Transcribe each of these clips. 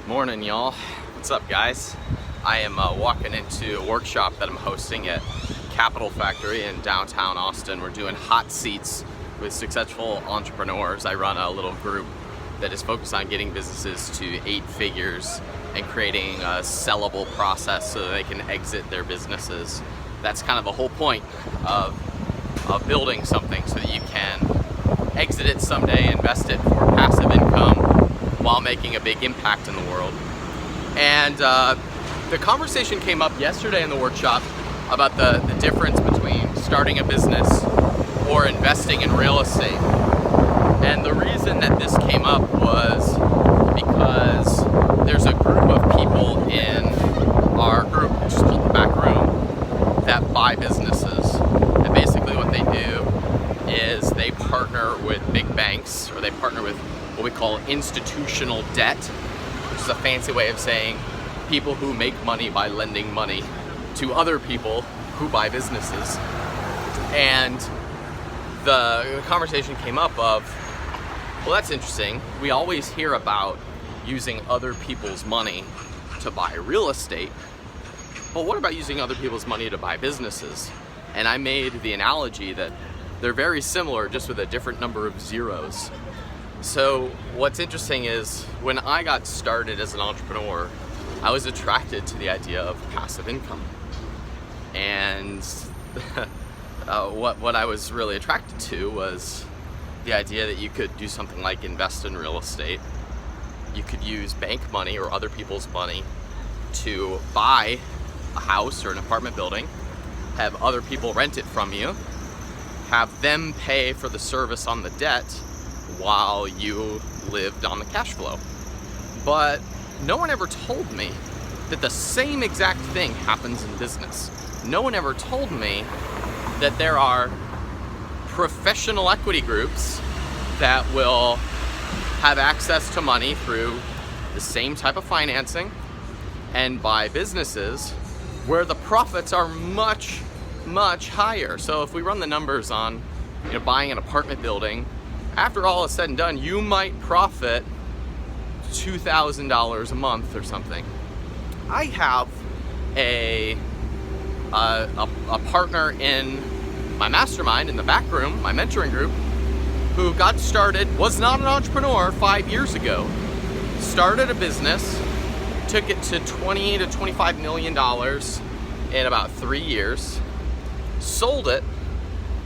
Morning, y'all. What's up, guys? I am walking into a workshop that I'm hosting at Capital Factory in downtown Austin. We're doing hot seats with successful entrepreneurs. I run a little group that is focused on getting businesses to 8 figures and creating a sellable process so that they can exit their businesses. That's kind of the whole point of building something, so that you can exit it someday, invest it for passive income while making a big impact in the world. And the conversation came up yesterday in the workshop about the difference between starting a business or investing in real estate. And the reason that this came up was because there's a group of people in our group, which is called the Backroom, that buy businesses. And basically what they do is they partner with big banks, or they partner with what we call institutional debt, which is a fancy way of saying people who make money by lending money to other people who buy businesses. And the conversation came up of, well, that's interesting. We always hear about using other people's money to buy real estate, but what about using other people's money to buy businesses? And I made the analogy that they're very similar, just with a different number of zeros. So what's interesting is, when I got started as an entrepreneur, I was attracted to the idea of passive income. And what I was really attracted to was the idea that you could do something like invest in real estate. You could use bank money or other people's money to buy a house or an apartment building, have other people rent it from you, have them pay for the service on the debt while you lived on the cash flow. But no one ever told me that the same exact thing happens in business. No one ever told me that there are professional equity groups that will have access to money through the same type of financing and buy businesses where the profits are much, much higher. So if we run the numbers on buying an apartment building, after all is said and done, you might profit $2,000 a month or something. I have a partner in my mastermind, in the Backroom, my mentoring group, who got started, was not an entrepreneur 5 years ago, started a business, took it to $20 to $25 million in about 3 years, sold it,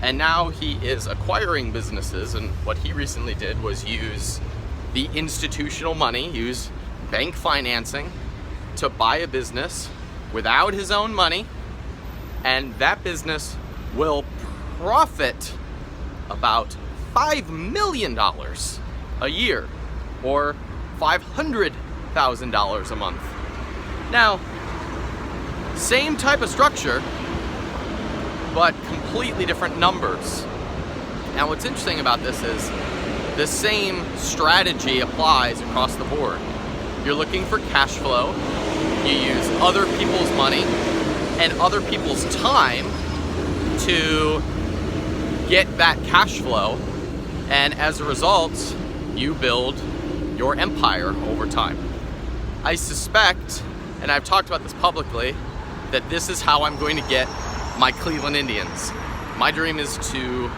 and now he is acquiring businesses. And what he recently did was use the institutional money, use bank financing to buy a business without his own money, and that business will profit about $5 million a year, or $500,000 a month. Now, same type of structure, but completely different numbers. Now, what's interesting about this is the same strategy applies across the board. You're looking for cash flow. You use other people's money and other people's time to get that cash flow, and as a result, you build your empire over time. I suspect, and I've talked about this publicly, that this is how I'm going to get my Cleveland Indians. My dream is to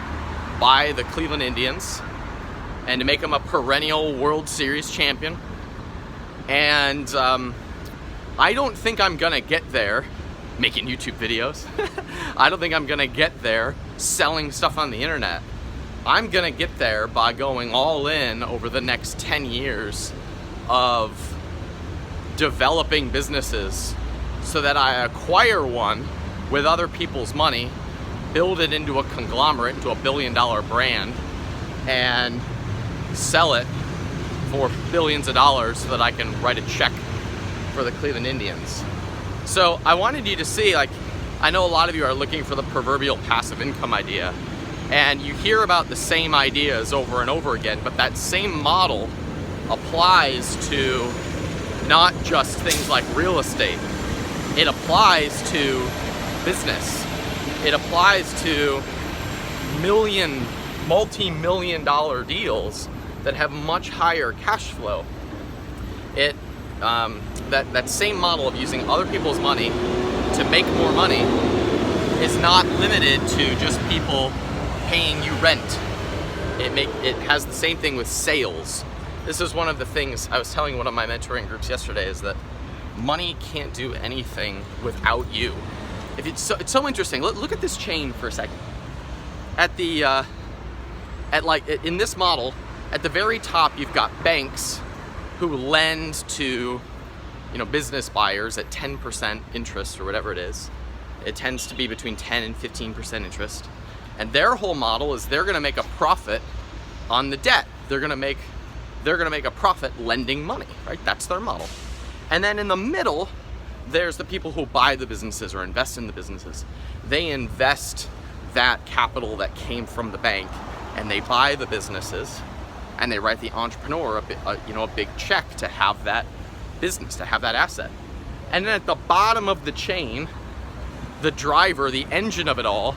buy the Cleveland Indians and to make them a perennial World Series champion. And I don't think I'm gonna get there making YouTube videos. I don't think I'm gonna get there selling stuff on the internet. I'm gonna get there by going all in over the next 10 years of developing businesses so that I acquire one with other people's money, build it into a conglomerate, into a billion-dollar brand, and sell it for billions of dollars so that I can write a check for the Cleveland Indians. So I wanted you to see, I know a lot of you are looking for the proverbial passive income idea, and you hear about the same ideas over and over again, but that same model applies to not just things like real estate. It applies to business. It applies to multi-million dollar deals that have much higher cash flow. It that same model of using other people's money to make more money is not limited to just people paying you rent. It has the same thing with sales. This is one of the things I was telling one of my mentoring groups yesterday, is that money can't do anything without you. It's so interesting. Look at this chain for a second. In this model, at the very top, you've got banks who lend to, business buyers at 10% interest or whatever it is. It tends to be between 10 and 15% interest. And their whole model is they're going to make a profit on the debt. They're going to make a profit lending money, right? That's their model. And then in the middle, there's the people who buy the businesses or invest in the businesses. They invest that capital that came from the bank, and they buy the businesses, and they write the entrepreneur a big check to have that business, to have that asset. And then at the bottom of the chain, the driver, the engine of it all,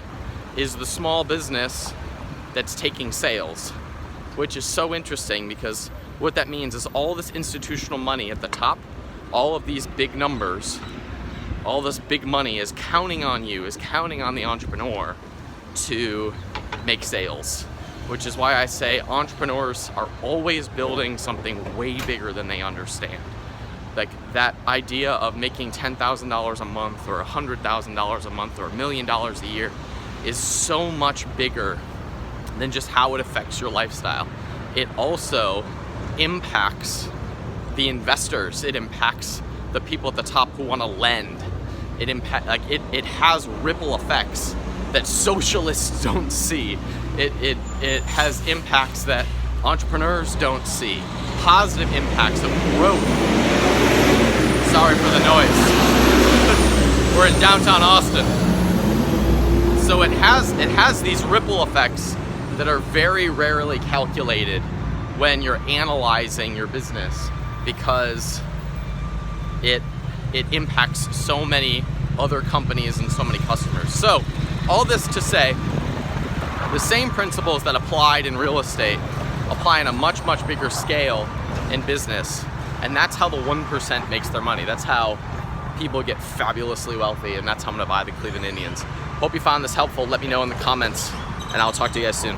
is the small business that's taking sales, which is so interesting, because what that means is all this institutional money at the top, all of these big numbers, all this big money is counting on you, is counting on the entrepreneur to make sales, which is why I say entrepreneurs are always building something way bigger than they understand. Like that idea of making $10,000 a month or $100,000 a month or $1 million a year is so much bigger than just how it affects your lifestyle. It also impacts the investors. It impacts the people at the top who want to lend. It has ripple effects that socialists don't see. It has impacts that entrepreneurs don't see. Positive impacts of growth. Sorry for the noise. We're in downtown Austin. So it has these ripple effects that are very rarely calculated when you're analyzing your business, because it impacts so many other companies and so many customers. So all this to say, the same principles that applied in real estate apply on a much, much bigger scale in business. And that's how the 1% makes their money. That's how people get fabulously wealthy, and that's how I'm gonna buy the Cleveland Indians. Hope you found this helpful. Let me know in the comments, and I'll talk to you guys soon.